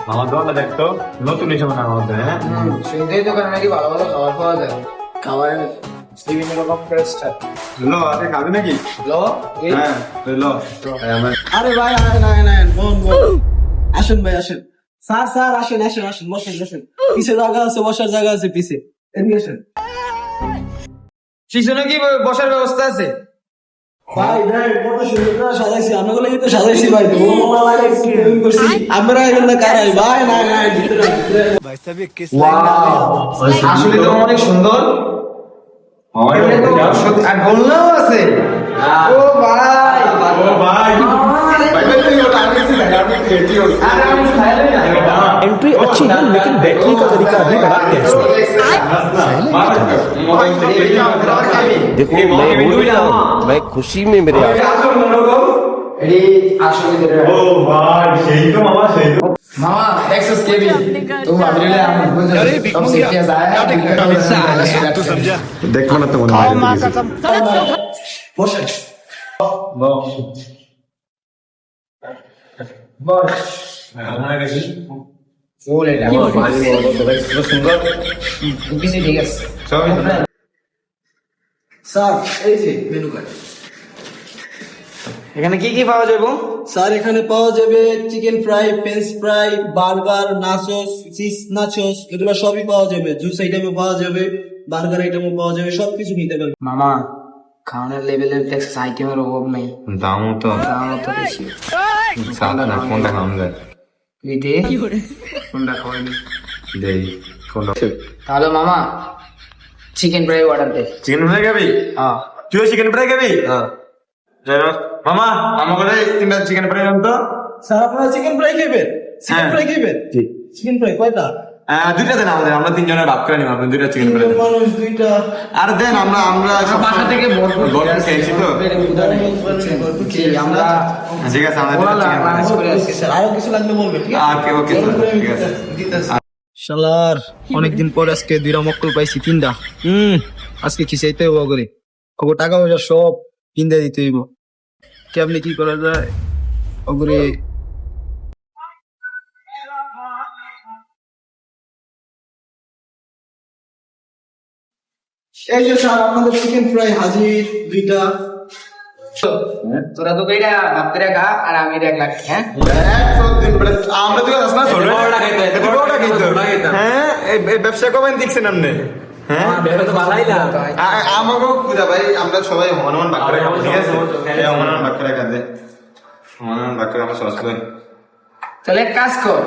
আমার দোকানটা দেখতো নতুন এসে মনে হয় আমাদের, হ্যাঁ সুইদের দোকানে নাকি ভালো ভালো খাবার পাওয়া যায়। খাবারের বিভিন্ন রকম টেস্ট লো আপনি খাবে নাকি? লো হ্যাঁ লো আরে ভাই আরে না বোন আসেন ভাই আসেন স্যার আসেন বসেন পিছে জায়গা আছে, বসার জায়গা আছে পিছে, এদিকে আসেন। পিছনে কি বসার ব্যবস্থা আছে? ভাই কত সুন্দর করে সাজাইছি, আপনাকে লাগি তো সাজাইছি ভাই, ও মামা লাগাইছি আমি করছি, আমরা এখন না কারাই ভাই না ভিতরে আসলে তো অনেক সুন্দর। এমনি তো সত্যি- আর গোলনাও আছে। ও ভাই আরে আমি খাইলে না। एंट्री अच्छी है लेकिन बैठने का तरीका अभी बड़ा टेस्ट है। देखो मैं भूल गया हूँ, मैं खुशी में मेरे आ এডি আসলে ও ভাই সেই তো মামা সেই তো मामा एक्सेस के भी तुम अभी ले हम सब सीखे जाए तू समझा? দেখো না তো মনে হয় বসে বলে না সুন্দর কিছু ঠিক আছে সবই স্যার এই যে মেনু কার্ড এখানে কি কি পাওয়া যাবে? স্যার এখানে পাওয়া যাবে chicken fry, French fry, burger, nachos, cheese nachos, এগুলো সবই পাওয়া যাবে। জুস আইটেমও পাওয়া যাবে, বার্গার আইটেমও পাওয়া যাবে, সবকিছু নিতে পারবে। মামা খাওয়ানোর লেভেলের টেক্সাস আইটেমের অভাব নেই, দামও তো দামও তো বেশি। সাদা না কোনটা খাওয়া যায় তুই দে কোনটা খাওয়াবি? দেই কোনটা তাহলে মামা চিকেন ফ্রাই অর্ডার দে। চিকেন ফ্রাই খাবি? হ্যাঁ তুইও চিকেন ফ্রাই খাবি? মামা আমাকে তিনটা চিকেন ফ্রাই দাম তো। স্যার আপনারা চিকেন ফ্রাই খাবেন? চিকেন ফ্রাই খাবেন? চিকেন ফ্রাই কয়টা? দুইটা দেন আমাদের, আমরা তিনজনের ভাগ করে নিব, আপনি দুইটা চিকেন ফ্রাই দেন। মানুষ দুইটা। আর দেন আমরা বাসা থেকে ভরপুর ভরপুর খেয়েছি তো। আমরা ঠিক আছে আমাদের ওরা দুইটা chicken fry। লাঞ্চ করে আসছি। স্যার আরো কিছু লাগলে বলবেন, ঠিক আছে? ওকে স্যার ঠিক আছে। শালার অনেকদিন পর আজকে দুইটা মক্কল পাইছি, তিনটা। আজকে খিসাইতে হবো করে ওগো টাকা পয়সা সব কিনতে দিতে হইব। কেমনি কি করা যায় ওগুলি? এই যে স্যার আপনাদের চিকেন ফ্রাই হাজির দুইটা। তোরা তো কইরা ভাব করে খা আর আমি 1 লাখ। হ্যাঁ আমরা তো আসলে বড়টা খাইতো। হ্যাঁ এই ব্যবসা কবেন দেখছেন আপনি? হ্যাঁ আমাকে পূজা ভাই আমরা সবাই হনুমান ভাগ করে খাবো, ঠিক আছে? হনুমান ভাগ করে খাবে, হনুমান ভাগ করে আমরা সবাই। তাহলে এক কাজ কর,